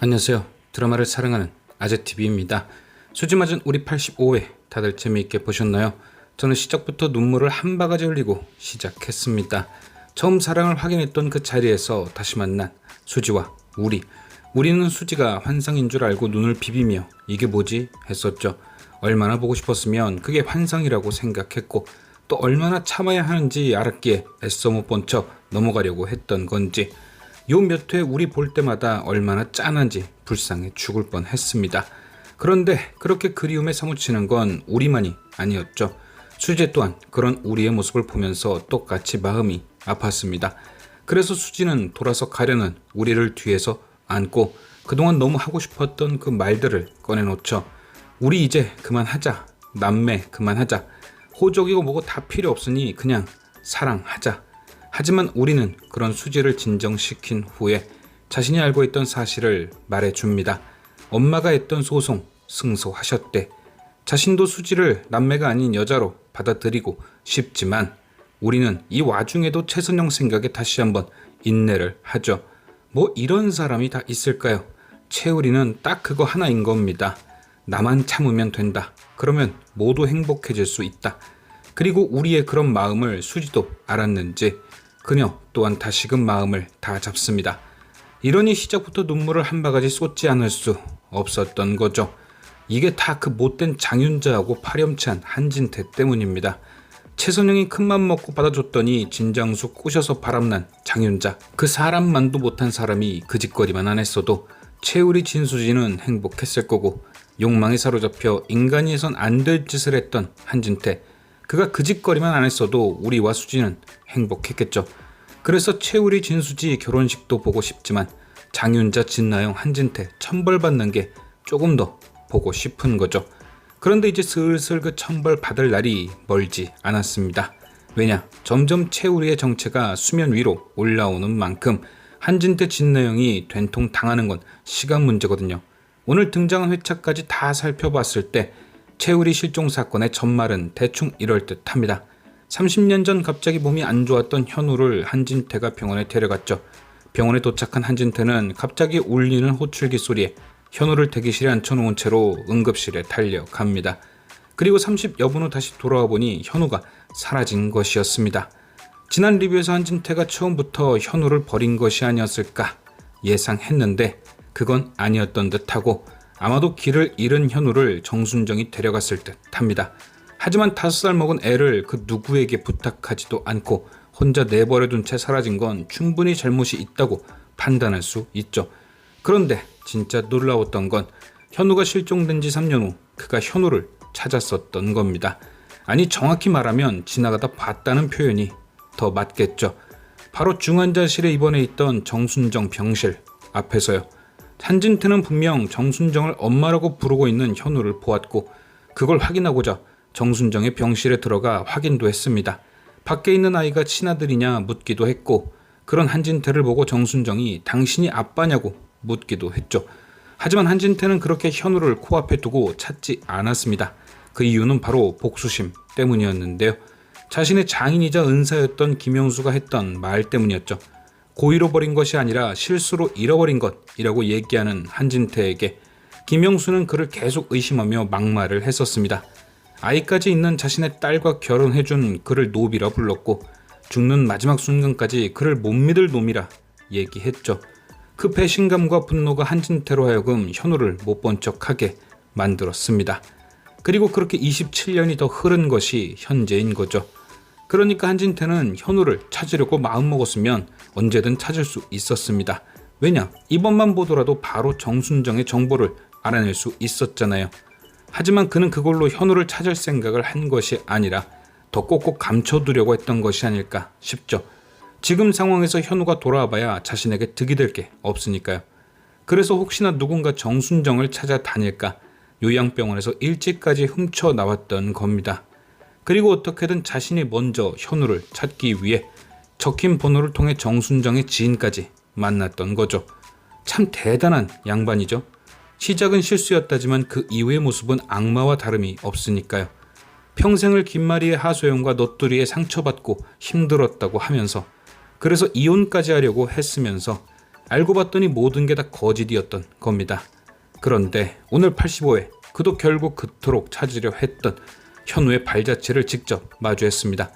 안녕하세요. 드라마를 사랑하는 아재TV입니다. 수지 맞은 우리 85회 다들 재미있게 보셨나요? 저는 시작부터 눈물을 한 바가지 흘리고 시작했습니다. 처음 사랑을 확인했던 그 자리에서 다시 만난 수지와 우리는 수지가 환상인 줄 알고 눈을 비비며 이게 뭐지? 했었죠. 얼마나 보고 싶었으면 그게 환상이라고 생각했고 또 얼마나 참아야 하는지 알았기에 애써 못 본 척 넘어가려고 했던 건지 요 몇 회 우리 볼 때마다 얼마나 짠한지 불쌍해 죽을 뻔했습니다. 그런데 그렇게 그리움에 사무치는 건 우리만이 아니었죠. 수지 또한 그런 우리의 모습을 보면서 똑같이 마음이 아팠습니다. 그래서 수지는 돌아서 가려는 우리를 뒤에서 안고 그동안 너무 하고 싶었던 그 말들을 꺼내놓죠. 우리 이제 그만하자. 남매 그만하자. 호적이고 뭐고 다 필요 없으니 그냥 사랑하자. 하지만 우리는 그런 수지를 진정시킨 후에 자신이 알고 있던 사실을 말해줍니다. 엄마가 했던 소송 승소하셨대. 자신도 수지를 남매가 아닌 여자로 받아들이고 싶지만 우리는 이 와중에도 최선영 생각에 다시 한번 인내를 하죠. 뭐 이런 사람이 다 있을까요? 채우리는 딱 그거 하나인 겁니다. 나만 참으면 된다. 그러면 모두 행복해질 수 있다. 그리고 우리의 그런 마음을 수지도 알았는지 그녀 또한 다시금 마음을 다 잡습니다. 이러니 시작부터 눈물을 한 바가지 쏟지 않을 수 없었던 거죠. 이게 다 그 못된 장윤자하고 파렴치한 한진태 때문입니다. 최선영이 큰맘 먹고 받아줬더니 진장수 꼬셔서 바람난 장윤자. 그 사람만도 못한 사람이 그 짓거리만 안 했어도 채우리 진수지는 행복했을 거고 욕망에 사로잡혀 인간이 해선 안 될 짓을 했던 한진태. 그가 그 짓거리만 안 했어도 우리와 수지는 행복했겠죠. 그래서 채우리 진수지 결혼식도 보고 싶지만 장윤자 진나영 한진태 천벌받는 게 조금 더 보고 싶은 거죠. 그런데 이제 슬슬 그 천벌 받을 날이 멀지 않았습니다. 왜냐? 점점 채우리의 정체가 수면 위로 올라오는 만큼 한진태 진나영이 된통 당하는 건 시간 문제거든요. 오늘 등장한 회차까지 다 살펴봤을 때 채우리 실종 사건의 전말은 대충 이럴 듯 합니다. 30년 전 갑자기 몸이 안 좋았던 현우를 한진태가 병원에 데려갔죠. 병원에 도착한 한진태는 갑자기 울리는 호출기 소리에 현우를 대기실에 앉혀놓은 채로 응급실에 달려갑니다. 그리고 30여 분 후 다시 돌아와 보니 현우가 사라진 것이었습니다. 지난 리뷰에서 한진태가 처음부터 현우를 버린 것이 아니었을까 예상했는데 그건 아니었던 듯하고 아마도 길을 잃은 현우를 정순정이 데려갔을 듯 합니다. 하지만 5살 먹은 애를 그 누구에게 부탁하지도 않고 혼자 내버려둔 채 사라진 건 충분히 잘못이 있다고 판단할 수 있죠. 그런데 진짜 놀라웠던 건 현우가 실종된 지 3년 후 그가 현우를 찾았었던 겁니다. 아니 정확히 말하면 지나가다 봤다는 표현이 더 맞겠죠. 바로 중환자실에 입원해 있던 정순정 병실 앞에서요. 한진태는 분명 정순정을 엄마라고 부르고 있는 현우를 보았고 그걸 확인하고자 정순정의 병실에 들어가 확인도 했습니다. 밖에 있는 아이가 친아들이냐 묻기도 했고 그런 한진태를 보고 정순정이 당신이 아빠냐고 묻기도 했죠. 하지만 한진태는 그렇게 현우를 코앞에 두고 찾지 않았습니다. 그 이유는 바로 복수심 때문이었는데요. 자신의 장인이자 은사였던 김영수가 했던 말 때문이었죠. 고의로 버린 것이 아니라 실수로 잃어버린 것이라고 얘기하는 한진태에게 김영수는 그를 계속 의심하며 막말을 했었습니다. 아이까지 있는 자신의 딸과 결혼해준 그를 노비라 불렀고 죽는 마지막 순간까지 그를 못 믿을 놈이라 얘기했죠. 그 배신감과 분노가 한진태로 하여금 현우를 못 본 척하게 만들었습니다. 그리고 그렇게 27년이 더 흐른 것이 현재인 거죠. 그러니까 한진태는 현우를 찾으려고 마음먹었으면 언제든 찾을 수 있었습니다. 왜냐? 이번만 보더라도 바로 정순정의 정보를 알아낼 수 있었잖아요. 하지만 그는 그걸로 현우를 찾을 생각을 한 것이 아니라 더 꼭꼭 감춰두려고 했던 것이 아닐까 싶죠. 지금 상황에서 현우가 돌아와봐야 자신에게 득이 될 게 없으니까요. 그래서 혹시나 누군가 정순정을 찾아다닐까 요양병원에서 일찍까지 훔쳐 나왔던 겁니다. 그리고 어떻게든 자신이 먼저 현우를 찾기 위해 적힌 번호를 통해 정순정의 지인까지 만났던 거죠. 참 대단한 양반이죠. 시작은 실수였다지만 그 이후의 모습은 악마와 다름이 없으니까요. 평생을 김마리의 하소연과 넋두리에 상처받고 힘들었다고 하면서 그래서 이혼까지 하려고 했으면서 알고 봤더니 모든 게 다 거짓이었던 겁니다. 그런데 오늘 85회 그도 결국 그토록 찾으려 했던 현우의 발자취를 직접 마주했습니다.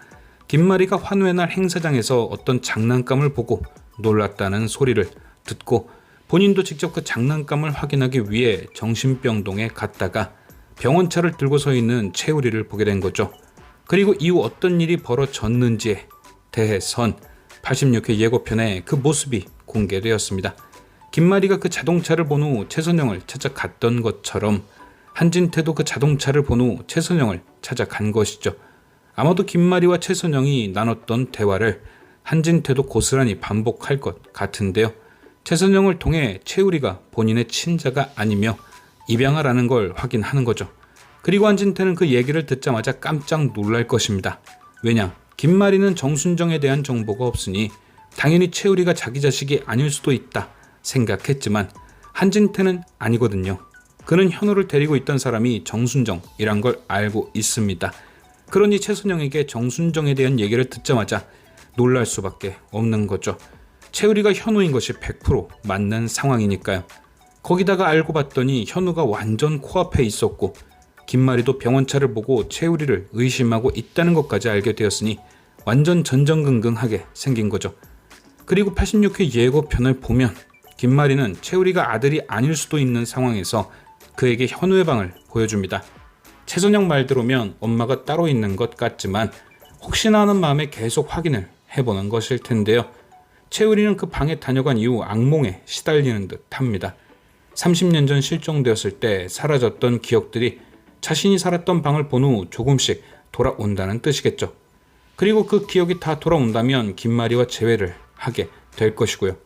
김마리가 환우의 날 행사장에서 어떤 장난감을 보고 놀랐다는 소리를 듣고 본인도 직접 그 장난감을 확인하기 위해 정신병동에 갔다가 병원차를 들고 서 있는 채우리를 보게 된 거죠. 그리고 이후 어떤 일이 벌어졌는지에 대해선 86회 예고편에 그 모습이 공개되었습니다. 김마리가 그 자동차를 본 후 최선영을 찾아갔던 것처럼 한진태도 그 자동차를 본 후 최선영을 찾아간 것이죠. 아마도 김마리와 최선영이 나눴던 대화를 한진태도 고스란히 반복할 것 같은데요. 최선영을 통해 채우리가 본인의 친자가 아니며 입양아라는 걸 확인하는 거죠. 그리고 한진태는 그 얘기를 듣자마자 깜짝 놀랄 것입니다. 왜냐? 김마리는 정순정에 대한 정보가 없으니 당연히 채우리가 자기 자식이 아닐 수도 있다 생각했지만 한진태는 아니거든요. 그는 현우를 데리고 있던 사람이 정순정이란 걸 알고 있습니다. 그러니 최선영에게 정순정에 대한 얘기를 듣자마자 놀랄 수밖에 없는 거죠. 채우리가 현우인 것이 100% 맞는 상황이니까요. 거기다가 알고 봤더니 현우가 완전 코앞에 있었고 김마리도 병원차를 보고 채우리를 의심하고 있다는 것까지 알게 되었으니 완전 전전긍긍하게 생긴 거죠. 그리고 86회 예고편을 보면 김마리는 채우리가 아들이 아닐 수도 있는 상황에서 그에게 현우의 방을 보여줍니다. 최선영 말대로면 엄마가 따로 있는 것 같지만 혹시나 하는 마음에 계속 확인을 해보는 것일 텐데요. 채우리는 그 방에 다녀간 이후 악몽에 시달리는 듯 합니다. 30년 전 실종되었을 때 사라졌던 기억들이 자신이 살았던 방을 본 후 조금씩 돌아온다는 뜻이겠죠. 그리고 그 기억이 다 돌아온다면 김마리와 재회를 하게 될 것이고요.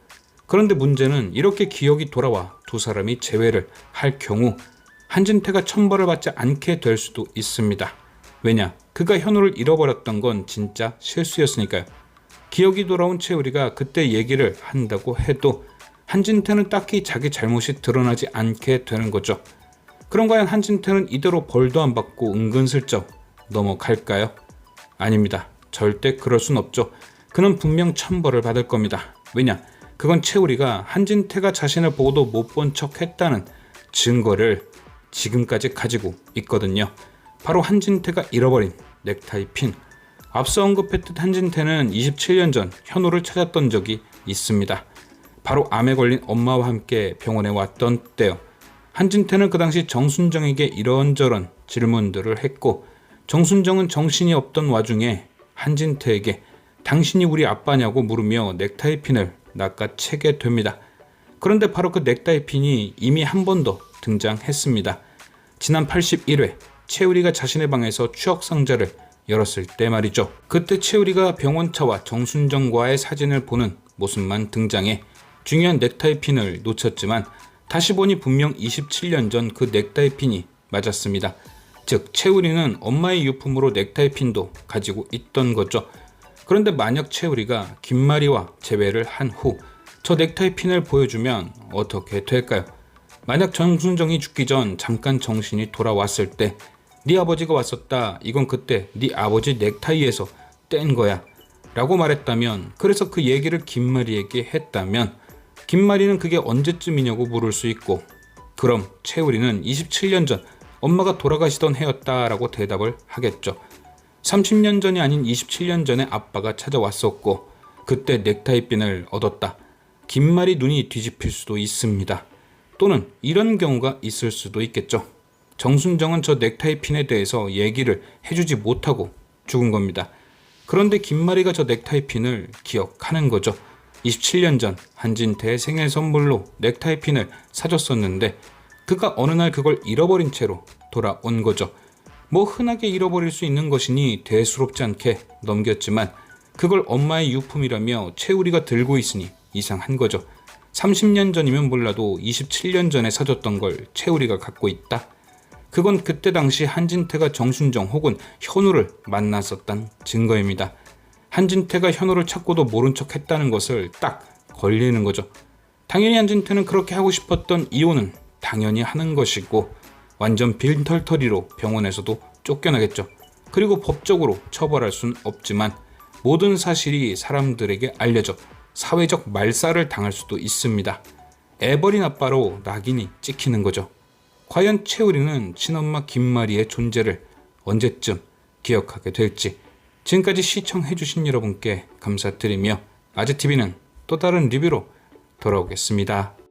그런데 문제는 이렇게 기억이 돌아와 두 사람이 재회를 할 경우 한진태가 천벌을 받지 않게 될 수도 있습니다. 왜냐? 그가 현우를 잃어버렸던 건 진짜 실수였으니까요. 기억이 돌아온 채우리가 그때 얘기를 한다고 해도 한진태는 딱히 자기 잘못이 드러나지 않게 되는 거죠. 그럼 과연 한진태는 이대로 벌도 안 받고 은근슬쩍 넘어갈까요? 아닙니다. 절대 그럴 순 없죠. 그는 분명 천벌을 받을 겁니다. 왜냐? 그건 채우리가 한진태가 자신을 보고도 못 본 척 했다는 증거를 지금까지 가지고 있거든요. 바로 한진태가 잃어버린 넥타이 핀. 앞서 언급했듯 한진태는 27년 전 현우를 찾았던 적이 있습니다. 바로 암에 걸린 엄마와 함께 병원에 왔던 때요. 한진태는 그 당시 정순정에게 이런저런 질문들을 했고 정순정은 정신이 없던 와중에 한진태에게 당신이 우리 아빠냐고 물으며 넥타이 핀을 낚아채게 됩니다. 그런데 바로 그 넥타이 핀이 이미 한 번 더 등장했습니다. 지난 81회 채우리가 자신의 방에서 추억 상자를 열었을 때 말이죠. 그때 채우리가 병원차와 정순정과의 사진을 보는 모습만 등장해 중요한 넥타이 핀을 놓쳤지만 다시 보니 분명 27년 전 그 넥타이 핀이 맞았습니다. 즉 채우리는 엄마의 유품으로 넥타이 핀도 가지고 있던 거죠. 그런데 만약 채우리가 김마리와 재회를 한 후 저 넥타이 핀을 보여주면 어떻게 될까요? 만약 정순정이 죽기 전 잠깐 정신이 돌아왔을 때 네 아버지가 왔었다. 이건 그때 네 아버지 넥타이에서 뗀 거야. 라고 말했다면, 그래서 그 얘기를 김마리에게 했다면 김마리는 그게 언제쯤이냐고 물을 수 있고, 그럼 채우리는 27년 전 엄마가 돌아가시던 해였다라고 대답을 하겠죠. 30년 전이 아닌 27년 전에 아빠가 찾아왔었고 그때 넥타이 핀을 얻었다. 김마리 눈이 뒤집힐 수도 있습니다. 또는 이런 경우가 있을 수도 있겠죠. 정순정은 저 넥타이 핀에 대해서 얘기를 해주지 못하고 죽은 겁니다. 그런데 김마리가 저 넥타이 핀을 기억하는 거죠. 27년 전 한진태의 생일 선물로 넥타이 핀을 사줬었는데 그가 어느 날 그걸 잃어버린 채로 돌아온 거죠. 뭐 흔하게 잃어버릴 수 있는 것이니 대수롭지 않게 넘겼지만 그걸 엄마의 유품이라며 채우리가 들고 있으니 이상한 거죠. 30년 전이면 몰라도 27년 전에 사줬던 걸 채우리가 갖고 있다? 그건 그때 당시 한진태가 정순정 혹은 현우를 만났었던 증거입니다. 한진태가 현우를 찾고도 모른 척 했다는 것을 딱 걸리는 거죠. 당연히 한진태는 그렇게 하고 싶었던 이유는 당연히 하는 것이고 완전 빈털터리로 병원에서도 쫓겨나겠죠. 그리고 법적으로 처벌할 순 없지만 모든 사실이 사람들에게 알려져 사회적 말살을 당할 수도 있습니다. 애버린 아빠로 낙인이 찍히는 거죠. 과연 채우리는 친엄마 김마리의 존재를 언제쯤 기억하게 될지. 지금까지 시청해주신 여러분께 감사드리며 아재TV는 또 다른 리뷰로 돌아오겠습니다.